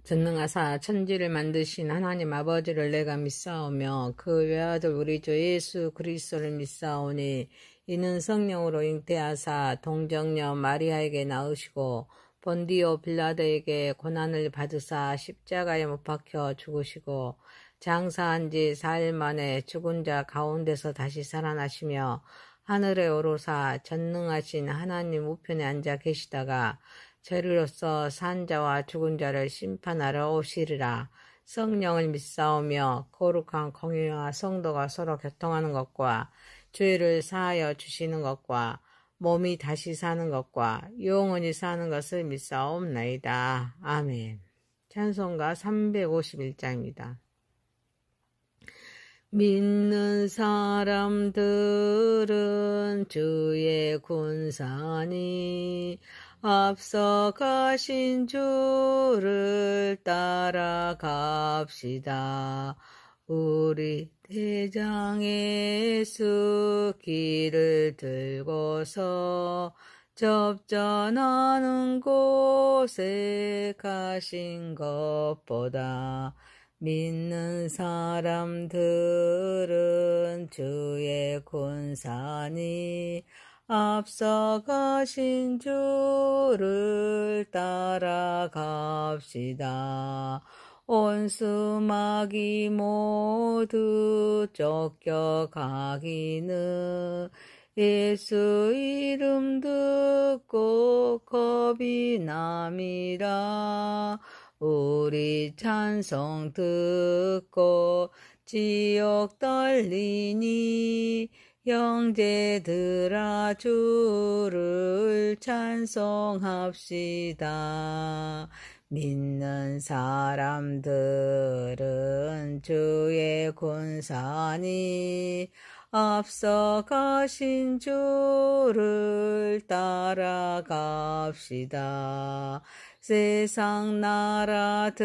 전능하사 천지를 만드신 하나님 아버지를 내가 믿사오며 그 외아들 우리 주 예수 그리스도를 믿사오니 이는 성령으로 잉태하사 동정녀 마리아에게 낳으시고 본디오 빌라도에게 고난을 받으사 십자가에 못 박혀 죽으시고 장사한 지 4일 만에 죽은 자 가운데서 다시 살아나시며 하늘에 오르사 전능하신 하나님 우편에 앉아 계시다가 죄로서 산 자와 죽은 자를 심판하러 오시리라. 성령을 믿사오며 거룩한 공의와 성도가 서로 교통하는 것과 죄를 사하여 주시는 것과 몸이 다시 사는 것과 영원히 사는 것을 믿사옵나이다. 아멘. 찬송가 351장입니다. 믿는 사람들은 주의 군사니 앞서가신 주를 따라갑시다. 우리 대장 예수 길을 들고서 접전하는 곳에 가신 것보다 믿는 사람들은 주의 군사니 앞서가신 주를 따라갑시다. 온 수막이 모두 쫓겨가기는 예수 이름 듣고 겁이 남이라. 우리 찬송 듣고 지옥 떨리니 형제들아 주를 찬송합시다. 믿는 사람들은 주의 군사니 앞서가신 주를 따라갑시다. 세상 나라들은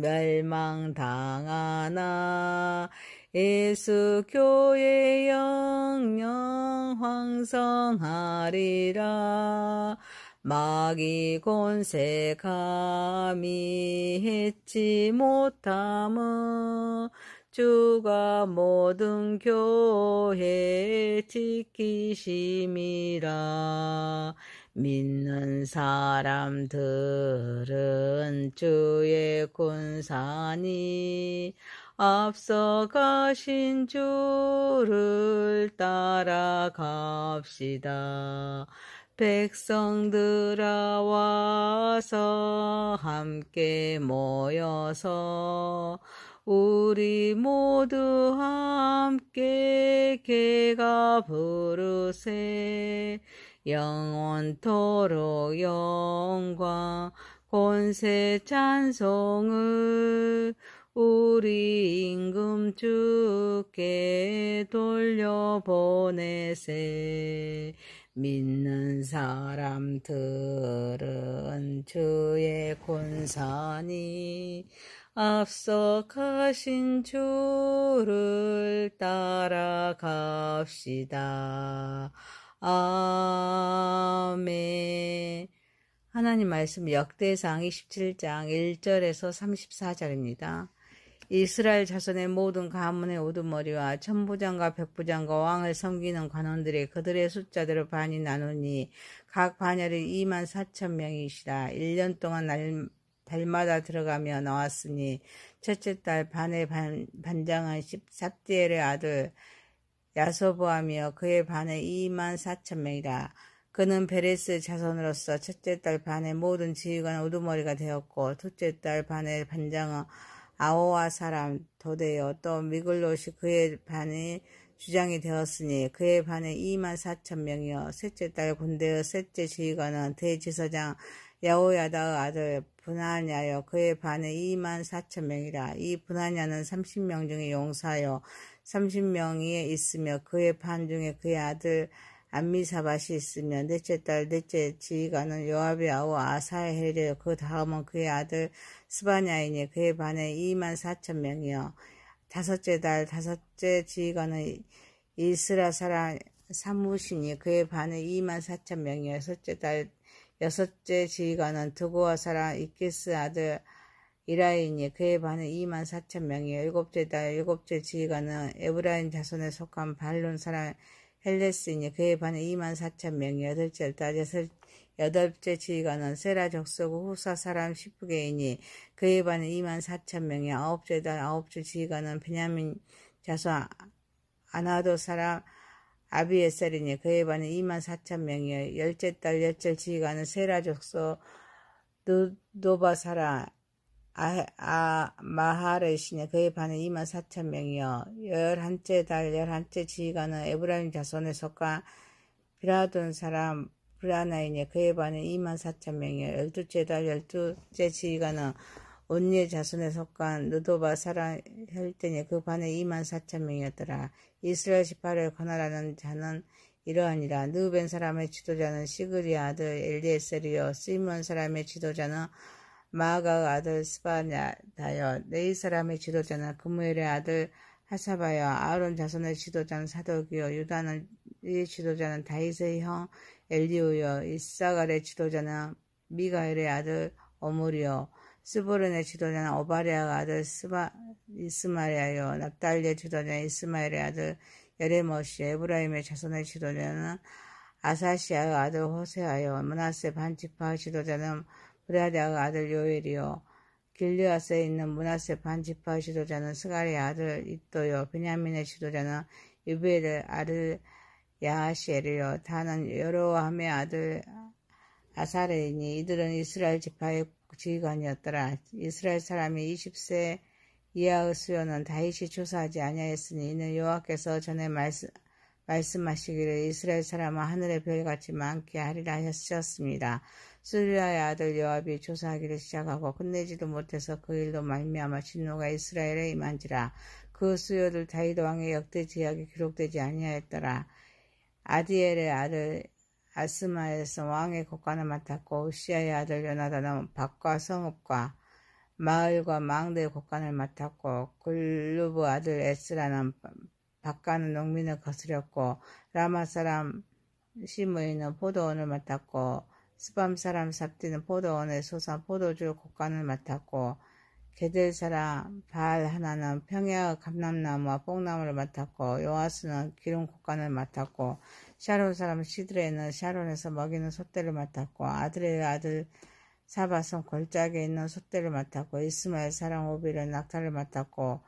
멸망당하나 예수 교회 영영 황성하리라. 마귀 권세 감히 해치 못함은 주가 모든 교회 지키심이라. 믿는 사람들은 주의 군사니 앞서가신 주를 따라갑시다. 백성들아 와서 함께 모여서 우리 모두 함께 개가 부르세. 영원토록 영광 권세 찬송을 우리 임금 주께 돌려보내세. 믿는 사람들은 주의 군사니 앞서가신 주를 따라갑시다. 아멘. 하나님 말씀 역대상 27장 1절에서 34절입니다. 이스라엘 자손의 모든 가문의 우두머리와 천부장과 백부장과 왕을 섬기는 관원들이 그들의 숫자대로 반이 나누니 각 반열이 24,000명이시라. 1년 동안 달마다 들어가며 나왔으니 첫째 달 반의 반장은 삽디엘의 아들 야소보하며 그의 반에 24,000명이라. 그는 베레스 자손으로서 첫째 달 반의 모든 지휘관 우두머리가 되었고 둘째 달 반의 반장은 아오아 사람 도대요. 또 미글롯이 그의 반의 주장이 되었으니 그의 반에 24,000명이요. 셋째 달 군대의 셋째 지휘관은 대지서장 야호야다의 아들 분하냐요. 그의 반에 24,000명이라. 이 분하냐는 30명 중에 용사요 30명이 있으며 그의 반 중에 그의 아들 암미사밭이 있으며 넷째 달 넷째 지휘관은 요압의 아우 아사헬이요. 그 다음은 그의 아들 스바냐이니 그의 반에 24,000명이요. 다섯째 달 다섯째 지휘관은 이스라 사람 사무시니 그의 반에 24,000명이요. 셋째 달 여섯째 지휘관은 드고와 사람 이키스 아들 이라인이 그에 반해 24,000명이요. 일곱째 지휘관은 에브라임 자손에 속한 발론 사람 헬레스이니 그에 반해 24,000명이요. 여덟째 지휘관은 세라 족속 후사 사람 시프게이니 그에 반해 24,000명이요. 아홉째 지휘관은 베냐민 자손 아나도 사람 아비에셀이니 그에 반해 24,000명이요. 열째 지휘관은 세라 족속 노바 사람 마하레시니 그에 반해 24,000명이요. 열한째 지휘관은 에브라임 자손에 속한 비라돈 사람 브라나이니 그에 반해 24,000명이요. 열두째 지휘관은 온니의 자손에 속한 느도바 사람 혈대니 그 반해 24,000명이었더라. 이스라엘 지파를 권하라는 자는 이러하니라. 느벤 사람의 지도자는 시그리 아들 엘리에셀이요. 시몬 사람의 지도자는 마아가 아들 스바냐다여. 네이 사람의 지도자는 그무엘의 아들 하사바여. 아론 자손의 지도자는 사독이요. 유다의 지도자는 다윗의 형 엘리우여. 이사갈의 지도자는 미가엘의 아들 오므리요. 스보른의 지도자는 오바리아가 아들 이스마리아요. 납달리의 지도자는 이스마엘의 아들 예레모시요. 에브라임의 자손의 지도자는 아사시아가 아들 호세아요. 므낫세 반지파 지도자는 브라디아가 아들 요엘이요. 길르앗에 있는 므낫세 반지파 지도자는 스가리의 아들 이또요. 베냐민의 지도자는 유베의 아들 야하시엘이요. 다는 여로함의 아들 아사레이니 이들은 이스라엘 지파의 지휘관이었더라. 이스라엘 사람이 20세 이하의 수요는 다윗이 조사하지 아니하였으니 이는 여호와께서 전에 말씀하시기를 이스라엘 사람은 하늘의 별같이 많게 하리라 하셨습니다. 수리아의 아들 요압이 조사하기를 시작하고 끝내지도 못해서 그 일로 말미암아 진노가 이스라엘에 임한지라. 그 수요들 다윗 왕의 역대 지약이 기록되지 아니하였더라. 아디엘의 아들 아스마에서 왕의 국관을 맡았고 우시아의 아들 요나단은 밭과 성읍과 마을과 망대의 국관을 맡았고 글루브 아들 에스라는 밭가는 농민을 거스렸고 라마 사람 시므이는 포도원을 맡았고 스밤 사람 삽디는 포도원의 소산 포도주 국관을 맡았고 게델 사람 바알 하나는 평야의 감람나무와 뽕나무를 맡았고 요아스는 기름 국관을 맡았고 샤론 사람 시드레는 샤론에서 먹이는 솥대를 맡았고 아드레의 아들 사바선 골짜기에 있는 솥대를 맡았고 이스마엘 사람 오빌은 낙타를 맡았고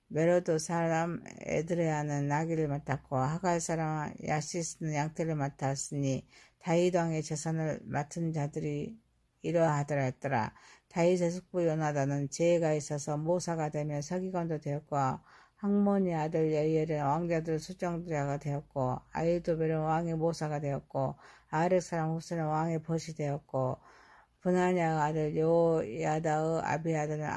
메로도 사람 에드레아는 나귀를 맡았고 하갈 사람 야시스는 양떼를 맡았으니 다윗 왕의 재산을 맡은 자들이 이러하더라. 다윗의 숙부 요나단은 재해가 있어서 모사가 되며 서기관도 되었고 항몬의 아들 여이엘은 왕자들 수정자가 되었고 아이도벨은 왕의 모사가 되었고 아렉 사람 후스는 왕의 벗이 되었고 분하냐의 아들 요야다의 아비아들은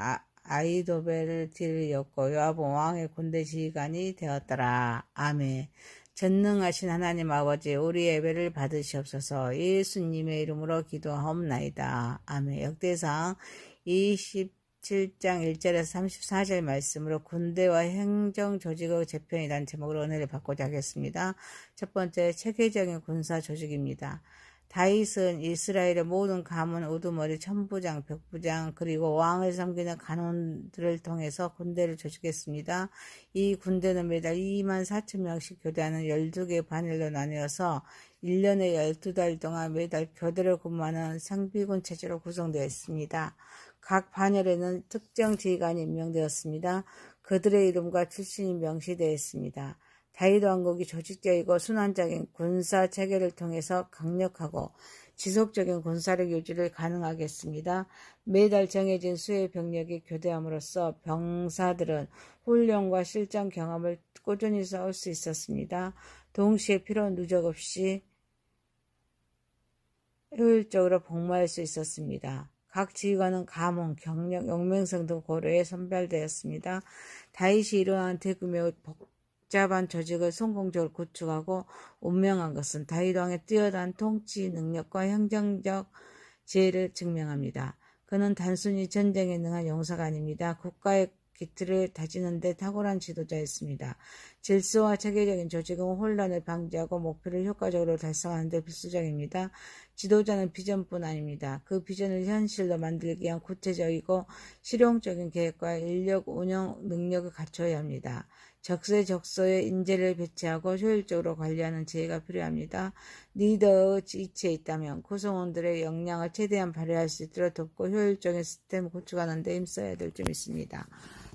아이도벨을 뒤이었고 요압은 왕의 군대 지휘관이 되었더라. 아멘. 전능하신 하나님 아버지 우리 예배를 받으시옵소서. 예수님의 이름으로 기도하옵나이다. 아멘. 역대상 27장 1절에서 34절 말씀으로 군대와 행정 조직의 재편이라는 제목으로 은혜를 받고자 하겠습니다. 첫 번째, 체계적인 군사 조직입니다. 다윗은 이스라엘의 모든 가문, 우두머리, 천부장, 백부장, 그리고 왕을 섬기는 간원들을 통해서 군대를 조직했습니다. 이 군대는 매달 24,000명씩 교대하는 12개 반일로 나뉘어서 1년에 12달 동안 매달 교대를 근무하는 상비군 체제로 구성되어 있습니다. 각 반열에는 특정 지휘관이 임명되었습니다. 그들의 이름과 출신이 명시되어 있습니다. 다윗 왕국이 조직적이고 순환적인 군사 체계를 통해서 강력하고 지속적인 군사력 유지를 가능하게 했습니다. 매달 정해진 수의 병력이 교대함으로써 병사들은 훈련과 실전 경험을 꾸준히 쌓을 수 있었습니다. 동시에 필요 누적 없이 효율적으로 복무할 수 있었습니다. 각 지휘관은 가문, 경력, 용맹성 등 고려해 선별되었습니다. 다윗이 이러한 대규모 복잡한 조직을 성공적으로 구축하고 운명한 것은 다윗 왕의 뛰어난 통치 능력과 행정적 지혜를 증명합니다. 그는 단순히 전쟁에 능한 용사가 아닙니다. 국가의 기틀을 다지는 데 탁월한 지도자였습니다. 질서와 체계적인 조직은 혼란을 방지하고 목표를 효과적으로 달성하는 데 필수적입니다. 지도자는 비전뿐 아닙니다. 그 비전을 현실로 만들기 위한 구체적이고 실용적인 계획과 인력 운영 능력을 갖춰야 합니다. 적재적소에 인재를 배치하고 효율적으로 관리하는 지혜가 필요합니다. 리더의 이치에 있다면 구성원들의 역량을 최대한 발휘할 수 있도록 돕고 효율적인 시스템을 구축하는 데 힘써야 될 점이 있습니다.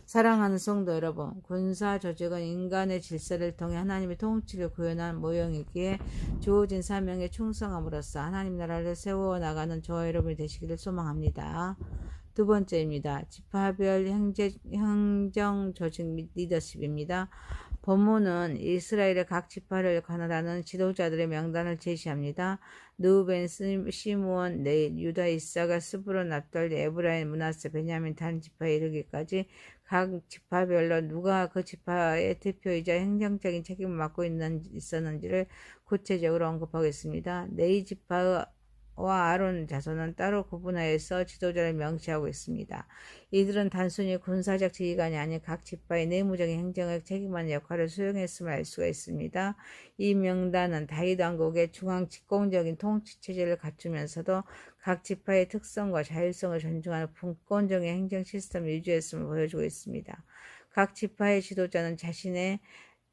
사랑하는 성도 여러분, 군사 조직은 인간의 질서를 통해 하나님의 통치를 구현한 모형이기에 주어진 사명에 충성함으로써 하나님 나라를 세워 나가는 저와 여러분이 되시기를 소망합니다. 두 번째입니다. 지파별 행정 조직 및 리더십입니다. 본문은 이스라엘의 각 지파를 관할하는 지도자들의 명단을 제시합니다. 느우벤, 시므온, 넷, 유다, 이사가, 스브론, 납달리, 에브라임, 므낫세, 베냐민, 단 지파에 이르기까지 각 지파별로 누가 그 지파의 대표이자 행정적인 책임을 맡고 있었는지를 구체적으로 언급하겠습니다. 네 지파와 아론 자손은 따로 구분하여서 지도자를 명시하고 있습니다. 이들은 단순히 군사적 지휘관이 아닌 각 지파의 내무적인 행정을 책임하는 역할을 수행했음을 알 수가 있습니다. 이 명단은 다윗 왕국의 중앙 집권적인 통치 체제를 갖추면서도 각 지파의 특성과 자율성을 존중하는 분권적인 행정 시스템을 유지했음을 보여주고 있습니다. 각 지파의 지도자는 자신의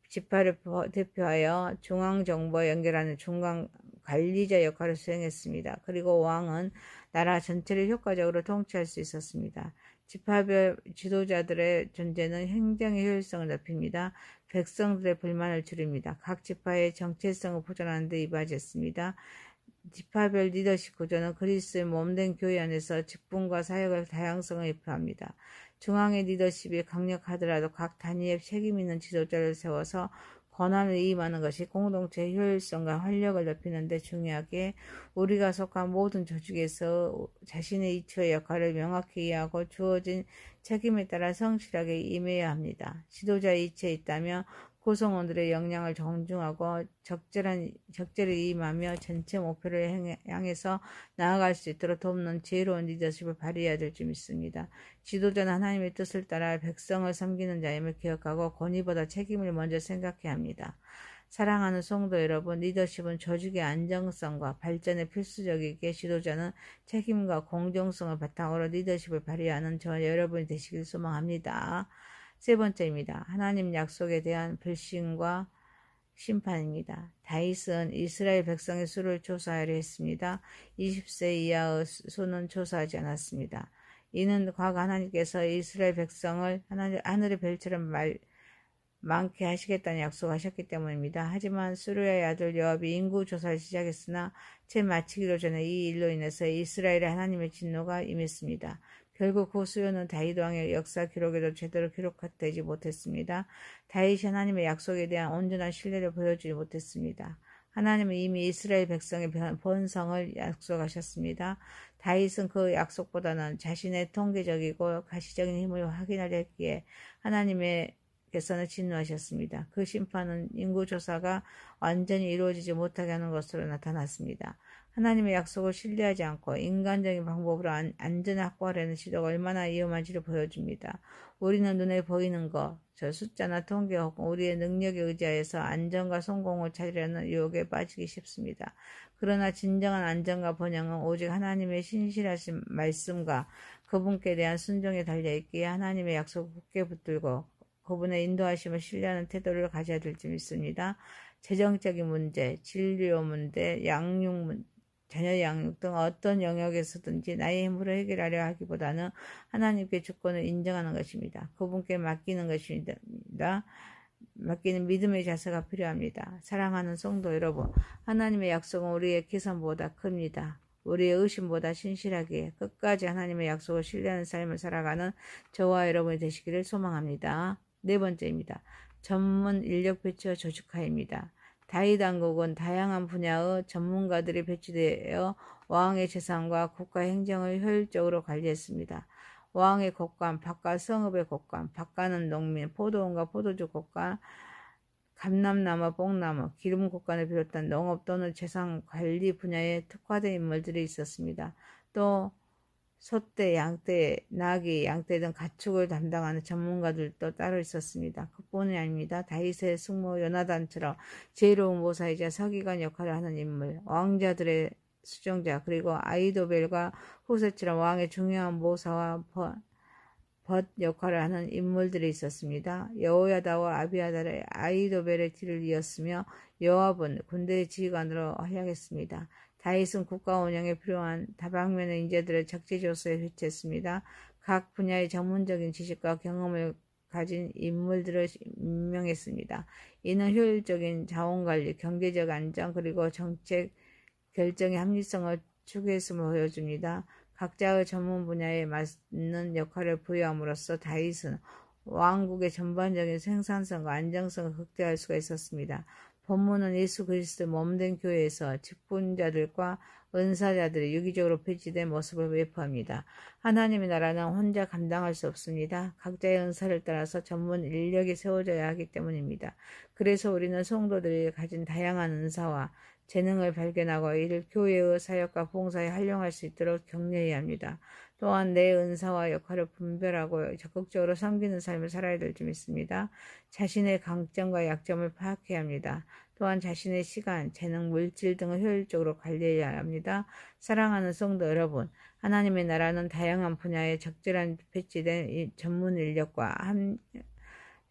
지파를 대표하여 중앙정부와 연결하는 중간 관리자 역할을 수행했습니다. 그리고 왕은 나라 전체를 효과적으로 통치할 수 있었습니다. 지파별 지도자들의 존재는 행정의 효율성을 높입니다. 백성들의 불만을 줄입니다. 각 지파의 정체성을 보존하는 데 이바지했습니다. 지파별 리더십 구조는 그리스도의 몸된 교회 안에서 직분과 사역의 다양성을 입혀합니다. 중앙의 리더십이 강력하더라도 각 단위에 책임 있는 지도자를 세워서 권한을 위임하는 것이 공동체의 효율성과 활력을 높이는 데 중요하기에 우리가 속한 모든 조직에서 자신의 이치와 역할을 명확히 이해하고 주어진 책임에 따라 성실하게 임해야 합니다. 지도자의 이치에 있다면 구성원들의 역량을 존중하고 적절히 임하며 전체 목표를 향해서 나아갈 수 있도록 돕는 지혜로운 리더십을 발휘해야 될 줄 믿습니다. 지도자는 하나님의 뜻을 따라 백성을 섬기는 자임을 기억하고 권위보다 책임을 먼저 생각해야 합니다. 사랑하는 성도 여러분, 리더십은 조직의 안정성과 발전에 필수적이기에 지도자는 책임과 공정성을 바탕으로 리더십을 발휘하는 저와 여러분이 되시길 소망합니다. 세 번째입니다. 하나님 약속에 대한 불신과 심판입니다. 다윗은 이스라엘 백성의 수를 조사하려 했습니다. 20세 이하의 수는 조사하지 않았습니다. 이는 과거 하나님께서 이스라엘 백성을 하늘의 별처럼 많게 하시겠다는 약속하셨기 때문입니다. 하지만 수르야의 아들 요압이 인구 조사를 시작했으나 채 마치기도 전에 이 일로 인해서 이스라엘의 하나님의 진노가 임했습니다. 결국 그 수요는 다윗 왕의 역사 기록에도 제대로 기록되지 못했습니다. 다윗이 하나님의 약속에 대한 온전한 신뢰를 보여주지 못했습니다. 하나님은 이미 이스라엘 백성의 번성을 약속하셨습니다. 다윗은 그 약속보다는 자신의 통계적이고 가시적인 힘을 확인하려 했기에 하나님께서는 진노하셨습니다. 그 심판은 인구조사가 완전히 이루어지지 못하게 하는 것으로 나타났습니다. 하나님의 약속을 신뢰하지 않고 인간적인 방법으로 안전을 확보하려는 시도가 얼마나 위험한지를 보여줍니다. 우리는 눈에 보이는 것, 숫자나 통계 혹은 우리의 능력에 의지하여서 안전과 성공을 찾으려는 유혹에 빠지기 쉽습니다. 그러나 진정한 안전과 번영은 오직 하나님의 신실하신 말씀과 그분께 대한 순종에 달려있기에 하나님의 약속을 굳게 붙들고 그분의 인도하심을 신뢰하는 태도를 가져야 될 줄 믿습니다. 재정적인 문제, 진료 문제, 자녀 양육 등 어떤 영역에서든지 나의 힘으로 해결하려 하기보다는 하나님께 주권을 인정하는 것입니다. 그분께 맡기는 것입니다. 맡기는 믿음의 자세가 필요합니다. 사랑하는 성도 여러분, 하나님의 약속은 우리의 계산보다 큽니다. 우리의 의심보다 신실하게 끝까지 하나님의 약속을 신뢰하는 삶을 살아가는 저와 여러분이 되시기를 소망합니다. 네 번째입니다. 전문 인력 배치와 조직화입니다. 다윗 왕국은 다양한 분야의 전문가들이 배치되어 왕의 재산과 국가 행정을 효율적으로 관리했습니다. 왕의 곳간, 밭과 성읍의 곳간, 밭가는 농민, 포도원과 포도주 곳간, 감람나무, 뽕나무, 기름 곳간을 비롯한 농업 또는 재산 관리 분야에 특화된 인물들이 있었습니다. 또 소떼, 양떼, 나귀, 양떼 등 가축을 담당하는 전문가들도 따로 있었습니다. 그뿐이 아닙니다. 다윗의 숙모 요나단처럼 지혜로운 모사이자 서기관 역할을 하는 인물, 왕자들의 수종자, 그리고 아이도벨과 후세처럼 왕의 중요한 모사와 벗 역할을 하는 인물들이 있었습니다. 여호야다와 아비아달의 아이도벨의 뒤를 이었으며 요압은 군대의 지휘관으로 활약했습니다. 다윗은 국가 운영에 필요한 다방면의 인재들을 적재조서에 배치했습니다. 각 분야의 전문적인 지식과 경험을 가진 인물들을 임명했습니다. 이는 효율적인 자원관리, 경제적 안정, 그리고 정책 결정의 합리성을 추구했음을 보여줍니다. 각자의 전문 분야에 맞는 역할을 부여함으로써 다윗은 왕국의 전반적인 생산성과 안정성을 극대화할 수가 있었습니다. 본문은 예수 그리스도 몸된 교회에서 직분자들과 은사자들이 유기적으로 배치된 모습을 외포합니다. 하나님의 나라는 혼자 감당할 수 없습니다. 각자의 은사를 따라서 전문 인력이 세워져야 하기 때문입니다. 그래서 우리는 성도들이 가진 다양한 은사와 재능을 발견하고 이를 교회의 사역과 봉사에 활용할 수 있도록 격려해야 합니다. 또한 내 은사와 역할을 분별하고 적극적으로 섬기는 삶을 살아야 될 줄 믿습니다. 자신의 강점과 약점을 파악해야 합니다. 또한 자신의 시간, 재능, 물질 등을 효율적으로 관리해야 합니다. 사랑하는 성도 여러분, 하나님의 나라는 다양한 분야에 적절한 배치된 전문 인력과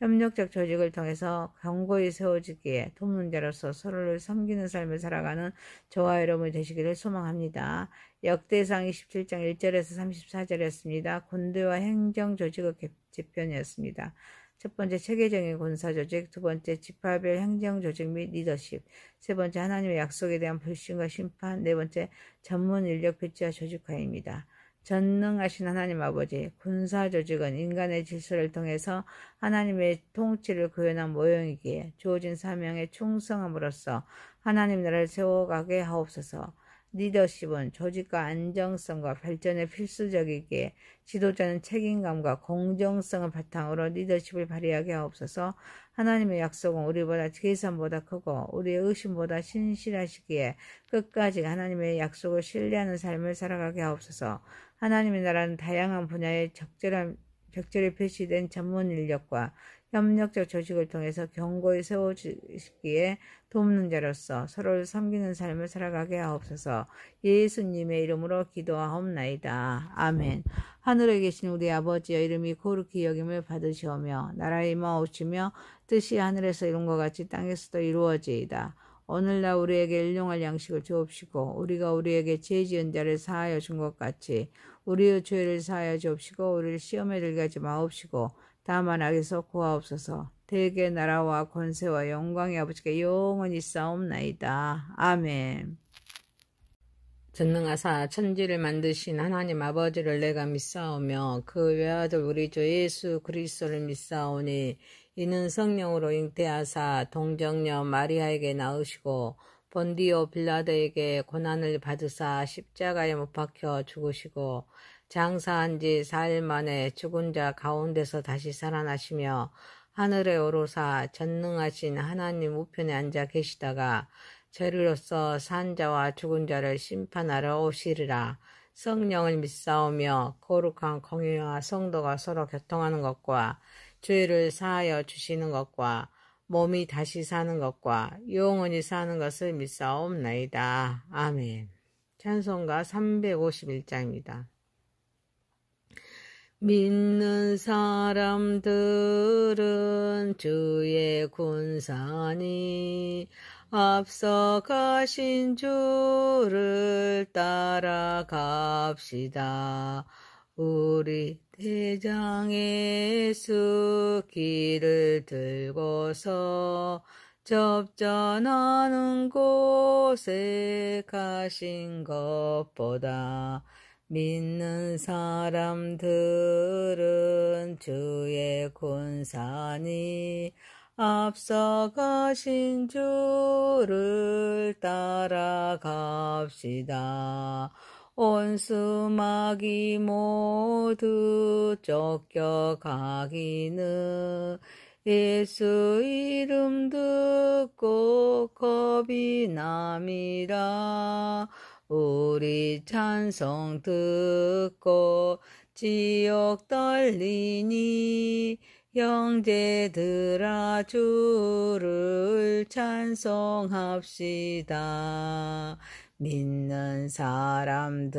협력적 조직을 통해서 견고히 세워지기에 돕는 자로서 서로를 섬기는 삶을 살아가는 저와 여러분이 되시기를 소망합니다. 역대상 27장 1절에서 34절이었습니다. 군대와 행정 조직의 재편이었습니다. 첫 번째, 체계적인 군사 조직, 두 번째, 지파별 행정 조직 및 리더십, 세 번째, 하나님의 약속에 대한 불신과 심판, 네 번째, 전문 인력 배치와 조직화입니다. 전능하신 하나님 아버지, 군사 조직은 인간의 질서를 통해서 하나님의 통치를 구현한 모형이기에 주어진 사명에 충성함으로써 하나님 나라를 세워가게 하옵소서. 리더십은 조직과 안정성과 발전에 필수적이기에 지도자는 책임감과 공정성을 바탕으로 리더십을 발휘하게 하옵소서. 하나님의 약속은 우리보다 계산보다 크고 우리의 의심보다 신실하시기에 끝까지 하나님의 약속을 신뢰하는 삶을 살아가게 하옵소서. 하나님의 나라는 다양한 분야에 적절히 배치된 전문 인력과 협력적 조직을 통해서 견고히 세워지기에 돕는 자로서 서로를 섬기는 삶을 살아가게 하옵소서. 예수님의 이름으로 기도하옵나이다. 아멘. 하늘에 계신 우리 아버지여, 이름이 거룩히 여김을 받으시오며 나라에 임하옵시며 뜻이 하늘에서 이룬 것 같이 땅에서도 이루어지이다. 오늘날 우리에게 일용할 양식을 주옵시고 우리가 우리에게 죄 지은 자를 사하여 준 것 같이 우리의 죄를 사하여 주옵시고 우리를 시험에 들게 하지 마옵시고 다만 악에서 구하옵소서. 대개 나라와 권세와 영광이 아버지께 영원히 싸움나이다. 아멘. 전능하사 천지를 만드신 하나님 아버지를 내가 믿사오며 그 외아들 우리 주 예수 그리스도를 믿사오니 이는 성령으로 잉태하사 동정녀 마리아에게 낳으시고 본디오 빌라도에게 고난을 받으사 십자가에 못 박혀 죽으시고 장사한 지 4일 만에 죽은 자 가운데서 다시 살아나시며 하늘에 오르사 전능하신 하나님 우편에 앉아 계시다가 저리로서 산 자와 죽은 자를 심판하러 오시리라. 성령을 믿사오며 거룩한 공의와 성도가 서로 교통하는 것과 죄를 사하여 주시는 것과 몸이 다시 사는 것과 영원히 사는 것을 믿사옵나이다. 아멘. 찬송가 351장입니다. 믿는 사람들은 주의 군사니 앞서가신 주를 따라갑시다. 우리 대장 예수 길을 들고서 접전하는 곳에 가신 것보다 믿는 사람들은 주의 군사니 앞서가신 주를 따라갑시다. 온 수막이 모두 쫓겨가기는 예수 이름 듣고 겁이 남이라. 우리 찬송 듣고 지옥 떨리니 형제들아 주를 찬송합시다. 믿는 사람들은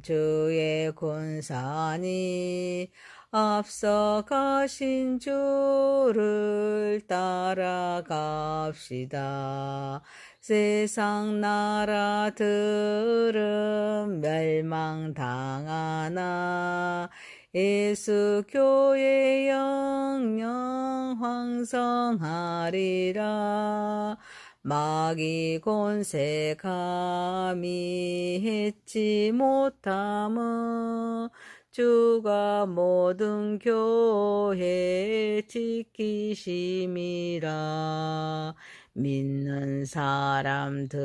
주의 군사니 앞서가신 주를 따라갑시다. 세상 나라들은 멸망당하나 예수 교회 영영 황성하리라. 마귀 권세 감히 해치 못함은 주가 모든 교회 지키심이라. 믿는 사람들은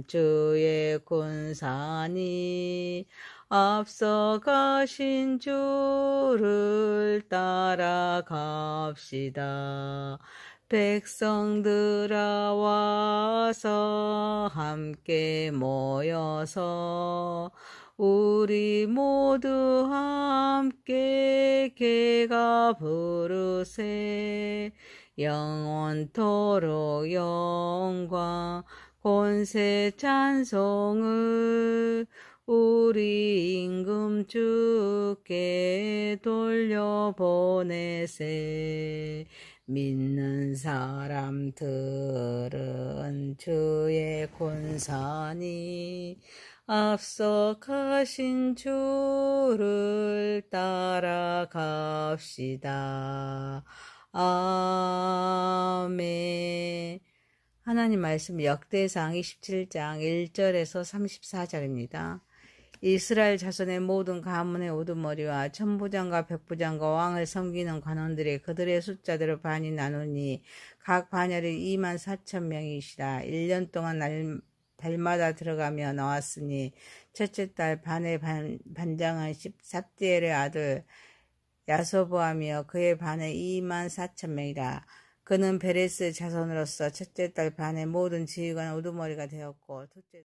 주의 군사니 앞서가신 주를 따라갑시다. 백성들아 와서 함께 모여서 우리 모두 함께 개가 부르세. 영원토록 영광 권세 찬송을 우리 임금 주께 돌려보내세. 믿는 사람들은 주의 군사니 앞서 가신 주를 따라갑시다. 아멘. 하나님 말씀 역대상 27장 1절에서 34절입니다. 이스라엘 자손의 모든 가문의 우두머리와 천부장과 백부장과 왕을 섬기는 관원들이 그들의 숫자대로 반이 나누니 각 반열이 24,000명이시라. 1년 동안 달마다 들어가며 나왔으니 첫째 달 반의 반장은 삽디엘의 아들 야소보하며 그의 반은 24,000명이라. 그는 베레스 자손으로서 첫째 달 반의 모든 지휘관 우두머리가 되었고 둘째